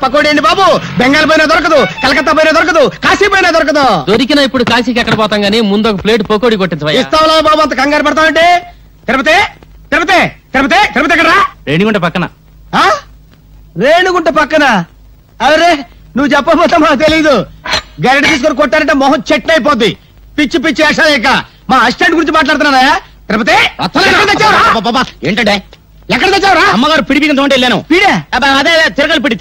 పకోడీ అండి బాబు. బెంగాల్ పోయినా దొరకదు, కలకత్తా పోయినా దొరకదు, కాశీ పోయినా దొరకదు. దొరికినా ఇప్పుడు కాశీకి ఎక్కడ పోతాం గానీ ముందు ఒక ప్లేట్ పకోడీ కొట్టించవా. ఇస్తావులా బాబు, అంత కంగారు పడతావంటే. తిరుపతి తిరుపతి తిరుపతి తిరుపతి ఎక్కడరా? రేణిగుంట పక్కన. రేణుగుంట పక్కన? అరే నువ్వు చెప్పబోతా మాకు తెలీదు. గరిట తీసుకొని కొట్టారంటే మొహం చెట్టు అయిపోద్ది. పిచ్చి పిచ్చి వేషాలేక మా అసిస్టెంట్ గురించి మాట్లాడుతున్నానా? తిరుపతి ఏంటంటే ఎక్కడ తెచ్చావురా? అమ్మగారు పిడి బిగించమంటే వెళ్ళాను. పిడే? అదే తిరగలి పిడి.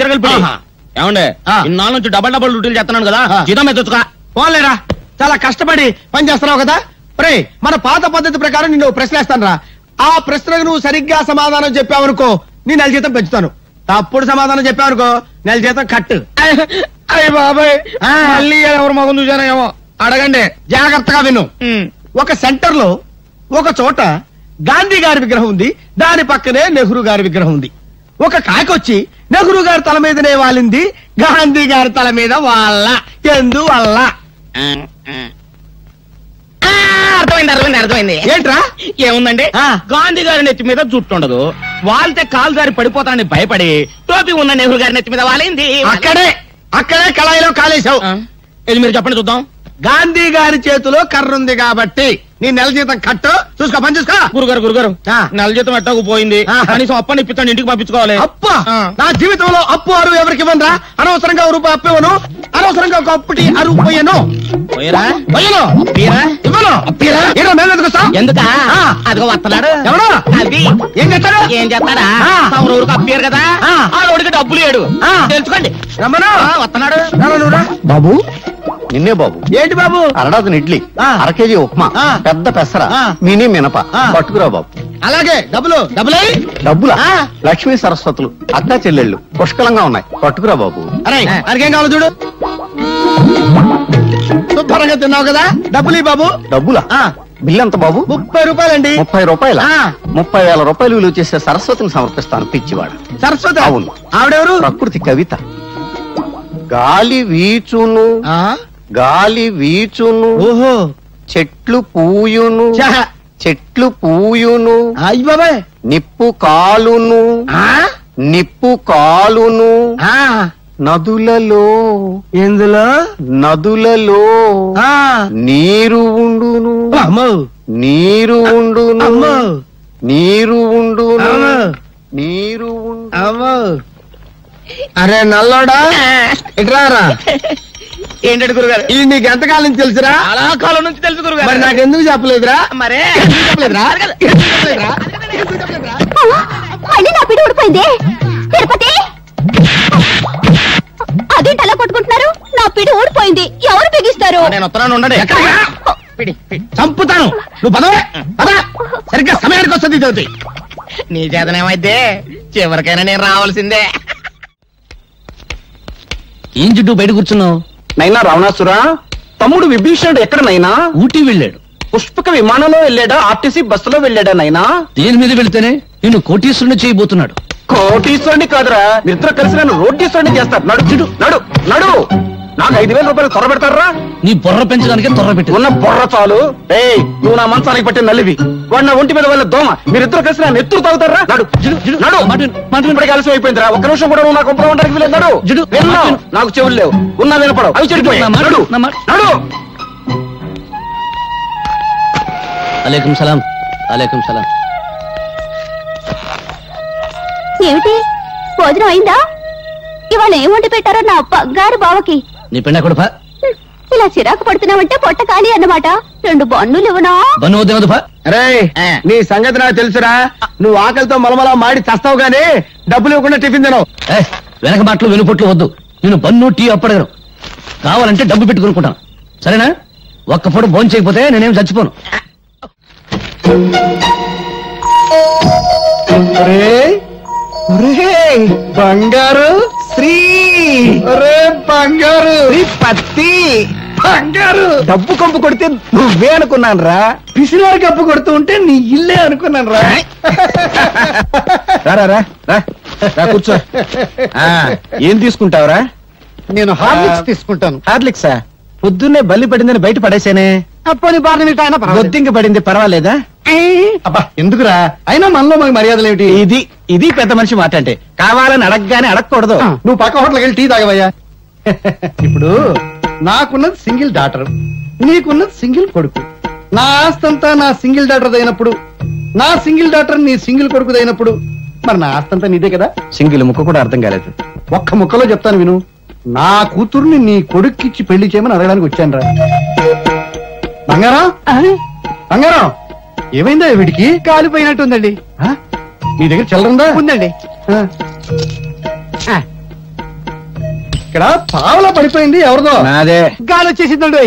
ఏమండే ఇన్నాళ్ళ నుంచి డబల్ డ్యూటీలు చేస్తున్నాను కదా, జీతం మీద తెచ్చుకా. పోలేరా, చాలా కష్టపడి పని చేస్తున్నావు కదా. రే మన పాత పద్ధతి ప్రకారం నిన్ను ప్రశ్న వేస్తాను రా. ఆ ప్రశ్నకు నువ్వు సరిగ్గా సమాధానం చెప్పావనుకో నీ నెల జీతం పెంచుతాను. తప్పుడు సమాధానం చెప్పావనుకో నెల జీతం కట్టు. అయ్య బాబాయ్, మళ్ళీ ఎవరు మగం చూసానేమో. అడగండి, జాగ్రత్తగా విను. ఒక సెంటర్ లో ఒక చోట గాంధీ గారి విగ్రహం ఉంది, దాని పక్కనే నెహ్రూ గారి విగ్రహం ఉంది. ఒక కాకొచ్చి నెహ్రూ గారి తల మీదనే వాలింది, గాంధీ గారి తల మీద వాళ్ళ. ఎందువల్ల? అర్థమైంది. ఏంట్రా? ఏముందండి, గాంధీ గారి నెత్తి మీద జుట్టు ఉండదు, వాళ్తే కాలు దారి పడిపోతానని భయపడి టోపీ ఉన్న నెహ్రూ గారి నెత్తి మీద వాలింది. అక్కడే కళాయిలో కాలేశావు. ఇది మీరు చెప్పండి చూద్దాం. గాంధీ గారి చేతిలో కర్ర ఉంది కాబట్టి నీ నెల జీతం కట్టు. చూసుకో, పని చూసుకో. గురుగారు నెల జీతం ఎట్టకు పోయింది, కనీసం అప్పని ఇప్పించండి, ఇంటికి పంపించుకోవాలి. అప్ప నా జీవితంలో అప్పు అరువు ఎవరికి ఇవ్వనరా. అనవసరంగా రూపాయి అప్పు ఇవ్వను, అనవసరంగా ఒక అప్పుటి అరువు పోయాను. ఎందుకా అదిగో వస్తున్నాడు. ఎవరు? ఏం చేస్తాడా? ఊరికి అప్పారు కదా, ఆవిడికి డబ్బులు లేడు. తెలుసుకోండి. రమ్మను, వస్తున్నాడు. బాబు నిన్నే బాబు. ఏంటి బాబు? అరడాతన ఇడ్లీ, అర కేజీ ఉప్మా, పెద్ద పెసర, మినీ మినప పట్టుకురా బాబు. అలాగే. డబ్బులా? లక్ష్మీ సరస్వతులు అక్కా చెల్లెళ్ళు పుష్కలంగా ఉన్నాయి, పట్టుకురా బాబు. అరే అరికేం కావాలి చూడు. శుభ్రంగా తిన్నావు కదా, డబ్బులు ఈ బాబు. డబ్బులా? బిల్లు ఎంత బాబు? 30 రూపాయలండి. 30 రూపాయల? 30,000 రూపాయలు విలువ చేసే సరస్వతిని సమర్పిస్తాను. పిచ్చివాడు. సరస్వతి? అవును. ఆవిడెవరు? ప్రకృతి కవిత. గాలి వీచును, గాలి వీచును, ఓహో, చెట్లు పూయును, చెట్లు పూయును, అయ్య బాబాయ్, నిప్పు కాలును, నిప్పు కాలును, నదులలో. ఎందులో? నదులలో నీరు ఉండును, నీరు ఉండును, నీరు ఉండును, నీరు ఉండు. అరే నల్లోడా, ఇట్రారా. ఏంటంటే గురుగారు, ఇది నీకు ఎంతకాలం నుంచి తెలుసురా? చాలా కాలం నుంచి తెలుసు గురుగారు. మరి నాకు ఎందుకు చెప్పలేదురా? మరే చెప్పలేదురా? నా పిడి ఊడిపోయింది. తిరుపతి, అదేంటి అలా కొట్టుకుంటున్నారు? నా పిడి ఊడిపోయింది, ఎవరు బిగిస్తారు? నేను వస్తున్నాను, ఉండండి. చంపుతాను. నువ్వు పదవే, పదా. సరిగ్గా సమయానికి వస్తుంది చదువుతి. నీ చేతనేమైతే చివరికైనా నేను రావాల్సిందే. ఏం చుట్టూ బయట కూర్చున్నావు? నైనా రావణాసురా, తమ్ముడు విభీషణుడు ఎక్కడ నైనా? ఊటీ వెళ్ళాడు. పుష్పక విమానంలో వెళ్ళాడా, ఆర్టీసీ బస్సులో వెళ్ళాడా నైనా? దేని మీద వెళితేనే నిన్ను కోటీశ్వరుని చేయబోతున్నాడు. కోటీశ్వరుని కాదురా, నిద్ర కలిసి నన్ను రోటీశ్వరుని చేస్తారు. నడు నడు నడు. నాకు 5,000 రూపాయలు త్వర పెడతారా? నీ బొర్ర పెంచడానికి త్వర పెట్టి ఉన్న బొర్ర చాలు. నువ్వు నా మంచానికి పట్టిన నల్లివి, వాడు నా ఒంటి మీద వాళ్ళ దోమ. మీరిద్దరు కలిసి నన్ను ఎత్తులు తాగుతారా? నడు నడు. ఇప్పటికి ఆలస్యం అయిపోయిందిరా, ఒక్క నిమిషం కూడా నువ్వు నాకు ఒప్పుకోవడానికి వీలేదు. నడు. నాకు చెవులు లేవు, ఉన్నా వినపడవు, అవి చెడిపోయాయి. నడు. అలైకుం సలాం. అలైకుం సలాం. ఏమిటి, భోజనం అయిందా? ఇవాళ ఏం వండి పెట్టారో నా బంగారు బావకి. నీ పెండ కొడుపా. ఇలా చిరాకు పడుతున్నావంటే పొట్ట ఖాళీ అన్నమాట. 2 బన్నులు ఇవ్వనా? అరే నీ సంగతి నాకు తెలుసురా. నువ్వు ఆకలితో మలమలా మాడి చస్తావు గానీ డబ్బులు ఇవ్వకుండా టిఫిన్ తినవు. వెనక మాటలు వెనుపొట్లు వద్దు. నేను బన్ను టీ అప్పడగను. కావాలంటే డబ్బు పెట్టి కొనుక్కుంటాను, సరేనా? ఒక్క పూట భోజనం చేయకపోతే నేనేం చచ్చిపోను. బంగారు శ్రీ, బంగారు పత్తి, బంగారు. డబ్బు కంపు కొడితే నువ్వే అనుకున్నాను రా. పిసినారు కప్పు కొడుతూ ఉంటే నీ ఇల్లే అనుకున్నాను రా. కూర్చో. ఏం తీసుకుంటావురా? నేను హార్లిక్స్ తీసుకుంటాను. హార్లిక్సా? పొద్దున్నే బల్లి పడిందని బయట పడేసానే. పోనీ బాధ మిగతా అయినా పర్వాలేదు. బొద్దింక పడింది పర్వాలేదా? అబ్బా ఎందుకురా, అయినా మనలో మనకి మర్యాదలు ఏమిటి? ఇది పెద్ద మనిషి మాట అంటే. కావాలని అడగగానే అడగకూడదు. నువ్వు పక్క హోటల్కి వెళ్ళి టీ తాగవయ్యా. ఇప్పుడు నాకున్నది సింగిల్ డాటర్, నీకున్నది సింగిల్ కొడుకు. నా ఆస్తంతా నా సింగిల్ డాటర్ అయినప్పుడు, నా సింగిల్ డాటర్ నీ సింగిల్ కొడుకు అయినప్పుడు, మరి నా ఆస్తంతా నీదే కదా. సింగిల్ ముక్క కూడా అర్థం కాలేదు. ఒక్క ముక్కలో చెప్తాను విను. నా కూతుర్ని నీ కొడుక్కిచ్చి పెళ్లి చేయమని అడగడానికి వచ్చాను రా. బంగారం, బంగారం, ఏమైందా వీడికి? కాలిపోయినట్టుందండి. నీ దగ్గర చిల్లరుందా? ఉందండి. ఇక్కడ పావలా పడిపోయింది, ఎవరిదో. నాదే. గాలి వచ్చేసిందండి.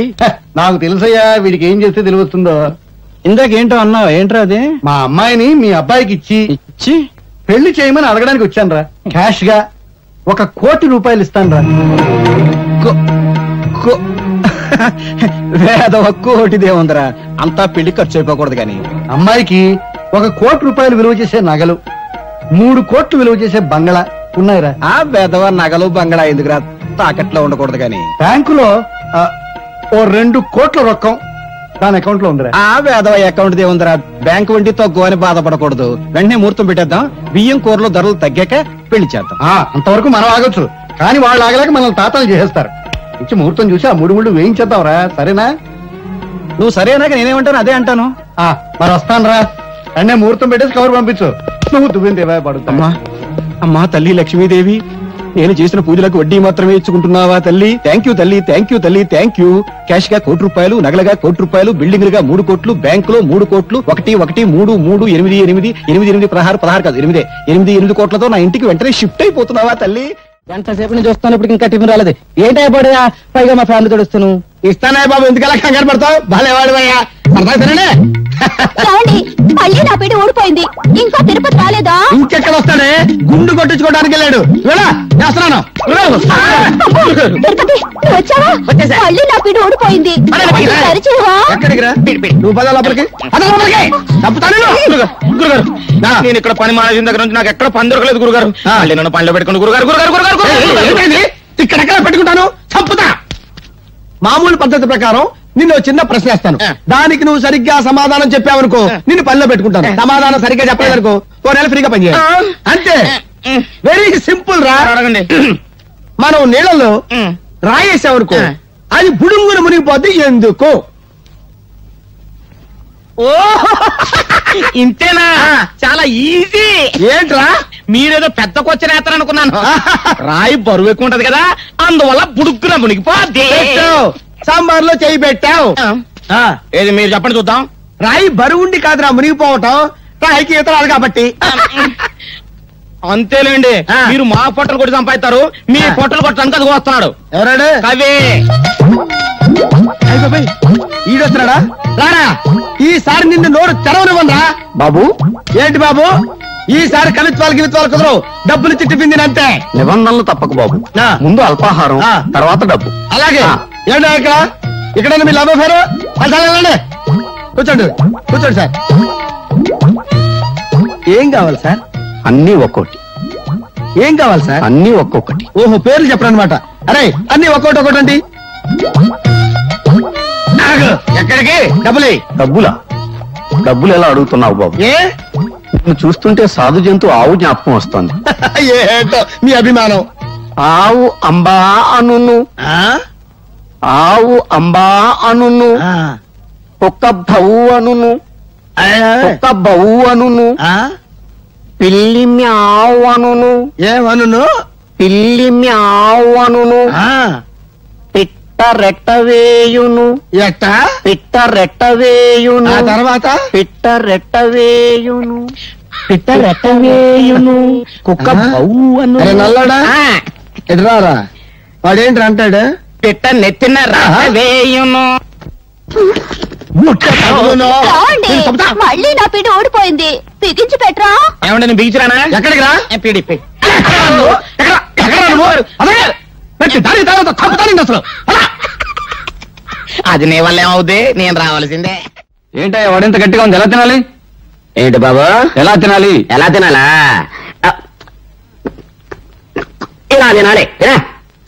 నాకు తెలుసయ్యా, వీడికి ఏం చేస్తే తెలివస్తుందో. ఇందాకేంటో అన్నావు, ఏంట్రా అది? మా అమ్మాయిని మీ అబ్బాయికి ఇచ్చి పెళ్లి చేయమని అడగడానికి వచ్చాను రా. క్యాష్ గా 1 కోటి రూపాయలు ఇస్తాను రా. వేదవ కోటిదేముందరా, అంతా పెళ్లి ఖర్చు అయిపోకూడదు కానీ. అమ్మాయికి 1 కోటి రూపాయలు విలువ చేసే నగలు, 3 కోట్లు విలువ చేసే బంగళా ఉన్నాయిరా. ఆ వేదవ నగలు బంగళా ఎందుకురా, తాకట్లో ఉండకూడదు కానీ. బ్యాంకులో ఓ 2 కోట్ల రొక్కం దాని అకౌంట్ లో ఉందిరా. ఆ వేదవ అకౌంట్ దేముందరా, బ్యాంకు వడ్డీ తక్కువ అని బాధపడకూడదు. వెంటనే ముహూర్తం పెట్టేద్దాం, బియ్యం కూరలో ధరలు తగ్గాక పెళ్లి చేద్దాం. అంతవరకు మనం ఆగొచ్చు, కానీ వాళ్ళు ఆగలేక మనల్ని తాతాలు చేసేస్తారు. ఇచ్చి ముహూర్తం చూసి ఆ 3 ముళ్ళు వేయించేద్దాంరా, సరేనా? నువ్వు సరేనా, నేనేమంటాను అదే అంటాను. మరి వస్తాను రా. అన్నే ముహూర్తం పెట్టేసి కవర్ పంపించు. నువ్వు దువ్విందేవా పడుతున్నా. అమ్మా తల్లి లక్ష్మీదేవి, నేను చేసిన పూజలకు వడ్డీ మాత్రమే ఇచ్చుకుంటున్నావా తల్లి? థ్యాంక్ యూ తల్లి, థ్యాంక్ యూ తల్లి, థ్యాంక్ యూ. క్యాష్ గా 1 కోటి రూపాయలు, నగలగా 1 కోటి రూపాయలు, బిల్డింగ్లుగా 3 కోట్లు, బ్యాంకులో 3 కోట్లు, 1 1 3 3 8 8 8 8 16 కాదు 8 కోట్లతో నా ఇంటికి వెంటనే షిఫ్ట్ అయిపోతున్నావా తల్లి? గంట సేపు నుంచి వస్తాను, ఇప్పుడు ఇంకా టిఫిన్ రాలేదు. ఏంటో పడయా, పైగా మా ఫ్యామిలీ తోడు వస్తాను. ఇస్తానా బాబు, ఎందుకలా కంగారు పడతావు? భలేవాడివయ్యా, సరదా. మళ్ళీ నా పీట ఊడిపోయింది, ఇంకా తిరుపతి రాలేదా? ఇంకెక్కడ వస్తాడే, గుండు కొట్టించుకోవడానికి వెళ్ళాడు. చేస్తున్నాను. తిరుపతి వచ్చావా? మళ్ళీ నా పీట ఊడిపోయింది, సరిచేవా? ఎక్కడికి రా, నువ్వు పద లోపలికి. గురుగారు, నేను ఇక్కడ పని మానేసిన దగ్గర నుంచి నాకు ఎక్కడ పని దొరకలేదు గురుగారు. మళ్ళీ నన్ను పనిలో పెట్టుకుని గురుగారు గురుగారు గురుగారు ఇక్కడెక్కడ పెట్టుకుంటాను, చంపుతా. మామూలు పద్ధతి ప్రకారం నిన్ను చిన్న ప్రశ్న వేస్తాను, దానికి నువ్వు సరిగ్గా సమాధానం చెప్పావనుకో నిన్ను పనిలో పెట్టుకుంటాను. సమాధానం సరిగ్గా చెప్పలేదనుకో 4 నెలలు ఫ్రీగా పని చేయాలి. అంతే, వెరీ సింపుల్ రా. అడగండి. మనం నీళ్ళలో రాయేసావనుకో అది బుడుంగును మునిగిపోద్ది, ఎందుకు? ఓ ఇంతేనా? చాలా ఈజీ. ఏంట్రా, మీరేదో పెద్ద కొచ్చిన అనుకున్నాను. రాయి బరువు ఎక్కువ ఉంటది కదా, అందువల్ల బుడుక్కున మునిగిపోద్ది. సాంబార్ లో చేయి పెట్టావు. ఏది మీరు చెప్పండి చూద్దాం. రాయి బరువుండి కాదురా మునిగిపోవటం, రాయికి ఈత రాదు కాబట్టి. అంతేలేండి, మీరు మా పొట్టలు కొట్టి సంపాదిస్తారు, మీ పొట్టలు కొట్టడానికి అది వస్తున్నాడు. ఎవరాడు? కవి. ఈడొస్తున్నాడా? రారా, ఈసారి నిన్ను నోరు తెరవనివ్వరా. బాబు. ఏంటి బాబు, ఈసారి కవిత్వాలు కుదరవు, డబ్బులు చిట్టి పిందినంతే. నిబంధనలు తప్పకు బాబు. ముందు అల్పాహారం, తర్వాత డబ్బు. అలాగే. ఏంటో ఇక్కడ మీ లవ్ అఫేరు? కూర్చోండి కూర్చోండి సార్. ఏం కావాలి సార్? అన్ని ఒక్కోటి. ఏం కావాలి సార్? అన్ని ఒక్కొక్కటి. ఓహో, పేర్లు చెప్పరనమాట. అరే అన్ని ఒక్కోటి అండి. ఎక్కడికి? డబ్బులా? డబ్బులు ఎలా అడుగుతున్నావు బాబు? ఏ నువ్వు చూస్తుంటే సాధు జంతు ఆవు జ్ఞాపకం వస్తుంది. ఏంటో మీ అభిమానం. ఆవు అంబా అనును, ఆవు అంబా అనును, కుక్క భవు అనును, కుక్క బవు అనును, పిల్లి మ్యావు అనును, ఏమను? పిల్లి మ్యావు అనును, పిట్ట రెట్ట వేయును, ఎట్ట పిట్ట రెట్ట వేయును, ఆ తర్వాత పిట్ట రెట్ట వేయును, పిట్ట రెట్ట వేయును, కుక్క బవు అను. నల్లడా ఎదురారా, వాడేంటి అంటాడు? పిట్ట నెత్తిన వేయును. మళ్ళీ నా పీట ఊడిపోయింది, బిగించి పెట్టరా. ఏమంటే నేను బిగించరానా? ఎక్కడికి రా? పీడిపి. అసలు అది నీ వల్ల ఏమవుద్ది, నేను రావాల్సిందే. ఏంటో వాడింత గట్టిగా ఉంది, ఎలా తినాలి? ఏంటి బాబా, ఎలా తినాలి? ఎలా తినాలా? ఇలా తినాలి.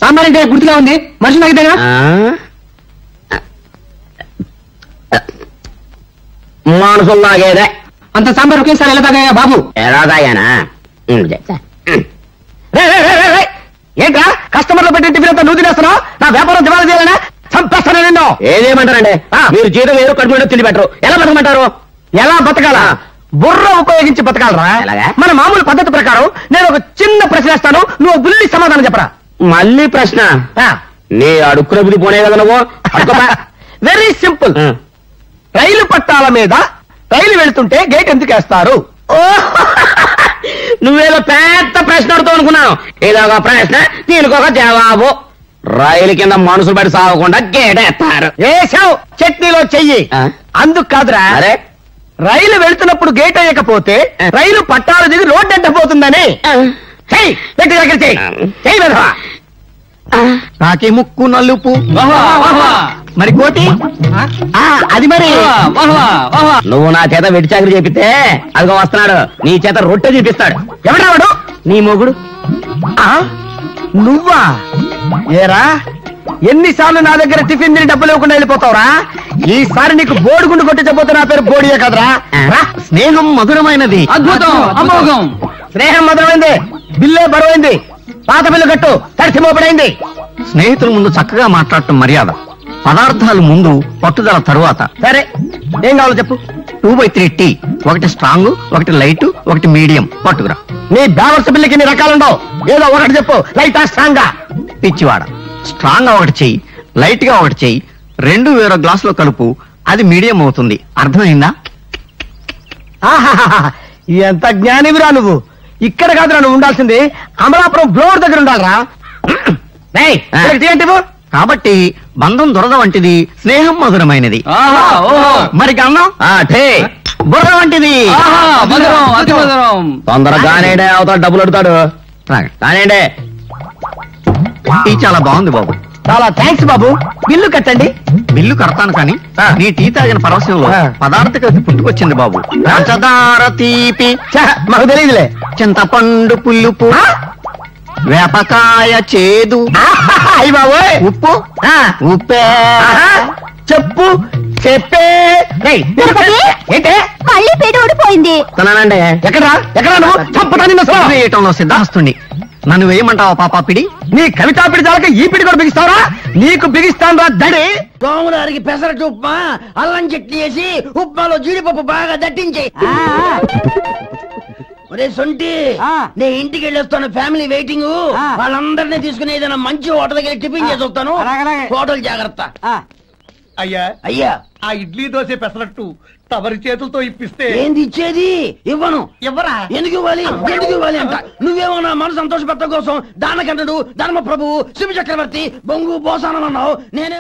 సాంబార్ అంటే గుర్తుగా ఉంది, మనిషి తగ్గితేగా. మానుసులు తాగేదే. అంత సాంబార్ ఒకేసారి ఎలా తాగాయా బాబు? ఎలా తాగానా? ఏంట్రా కస్టమర్లు పెట్టిన టిఫిన్ అంతా నువ్వు తినేస్తున్నావు? నా వ్యాపారం దివాళా చేయాలనా? చంపేస్తాను నిన్ను. ఏదేమంటారండి? మీరు జీతం వేరు కడుపు మీద తిండి పెట్టరు, ఎలా బతకమంటారు? ఎలా బతకాలా? బుర్ర ఉపయోగించి బతకాలరా. ఎలాగా? మన మామూలు పద్ధతి ప్రకారం నేను ఒక చిన్న ప్రశ్న వేస్తాను, నువ్వు బుల్లి సమాధానం చెప్పరా. మళ్ళీ ప్రశ్న? నీ అడుక్కున బుద్ధి పోనే కదా నువ్వు. Very simple. రైలు పట్టాల మీద రైలు వెళ్తుంటే గేట్ ఎందుకు వేస్తారు? నువ్వేదో పెద్ద ప్రశ్న అడుగుతావు అనుకున్నాను. ఇదొక ప్రశ్న, దీనికొక జవాబు. రైలు కింద మనుషులు పడి సాగకుండా గేటేస్తారు. వేసావు చట్నీలో చెయ్యి. అందుకు కాదురా, అరే రైలు వెళ్తున్నప్పుడు గేట్ వేయకపోతే రైలు పట్టాలు దిగి రోడ్డు ఎంటపోతుందని. చెయ్యి, పెట్టి దగ్గర చెయ్యి. చెయ్యి వెధవా. నాకే ముక్కు నలుపు. మరి కోటి అది మరి. నువ్వు నా చేత వెడి చాకరీ చేపితే అదిగో వస్తున్నాడు, నీ చేత రొట్టె చూపిస్తాడు. ఎవడావాడు? నీ మొగుడు. నువ్వా? ఏరా ఎన్నిసార్లు నా దగ్గర టిఫిన్ తిని డబ్బులు ఇవ్వకుండా వెళ్ళిపోతావురా? ఈసారి నీకు బోడిగుండు కొట్టించబోతే నా పేరు బోడియే కదరా. స్నేహం మధురమైనది. అద్భుతం, అమోఘం. స్నేహం మధురమైంది, బిల్లే బరువైంది. పాత బిల్లు కట్టు, తడిసి మోపడైంది. స్నేహితుల ముందు చక్కగా మాట్లాడటం మర్యాద, పదార్థాలు ముందు, పట్టుదల తరువాత. సరే ఏం కావాలో చెప్పు. 2/3 టీ, ఒకటి స్ట్రాంగ్, ఒకటి లైట్, ఒకటి మీడియం పట్టుకురా. నీ బ్యావర్స్ బిల్లుకి ఇన్ని రకాలుండవు, ఏదో ఒకటి చెప్పు. లైటా స్ట్రాంగా? పిచ్చివాడ, స్ట్రాంగ్ గా ఒకటి చెయ్యి, లైట్ గా ఒకటి చెయ్యి, 2 వేరే గ్లాసులో కలుపు, అది మీడియం అవుతుంది. అర్థమైందా? ఎంత జ్ఞానివిరా నువ్వు. ఇక్కడ కాదురా నువ్వు ఉండాల్సింది, అమలాపురం బ్లోర్ దగ్గర ఉండాలరా. కాబట్టి బంధం దురద వంటిది, స్నేహం మధురమైనది. మరి గన్నం బుర్ర వంటిది. తొందరగానే అవతల డబ్బులు అడుగుతాడు. కానివ్వండి. టీ చాలా బాగుంది బాబు. చాలా థ్యాంక్స్ బాబు. బిల్లు కట్టండి. బిల్లు కడతాను కానీ నీ టీ తాగిన పరవశంలో పదార్థక పుట్టుకొచ్చింది బాబు. పంచదార తీపి, మాకు తెలియదులే. చింతపండు పులుపు, వేపకాయ చేదు, అయ్యి బాబోయ్. ఉప్పు ఉప్పే. చెప్పు చెప్పే. ఏంటే మళ్ళీ పేరు ఊడిపోయింది. తనానండి. ఎక్కడా ఎక్కడా నువ్వు చంపుతా నిన్ను. వేయటంలో సిద్ధాస్తుని. నన్ను వేయమంటావా పాపా పిడి? నీ కవితా పిడి చాలక ఈ పిడి కూడా బిగిస్తావరా? నీకు బిగిస్తాను రా దడి. గోములారికి పెసరట్టు ఉప్మా, అల్లం చట్నీ వేసి ఉప్మాలో జీడిపప్పు బాగా దట్టించి. ఒరే సొంటి, నేను ఇంటికి వెళ్ళొస్తాను, ఫ్యామిలీ వెయిటింగ్. వాళ్ళందరినీ తీసుకుని ఏదైనా మంచి హోటల్ దగ్గర టిఫిన్ చేసి వస్తాను. హోటల్ జాగ్రత్త. అయ్యా అయ్యా, ఆ ఇడ్లీ దోశ పెసరట్టు తవరి చేతులతో ఇప్పిస్తే. ఏంది ఇచ్చేది? ఇవ్వను. ఎవరా? ఎందుకు ఇవ్వాలి? ఎందుకు ఇవ్వాలి అంట. నువ్వేమో నా మనసు సంతోషపెట్టడం కోసం దానకంటుడు, ధర్మ ప్రభువు, శివ చక్రవర్తి, బొంగు బోసానం అన్నావు. నేనే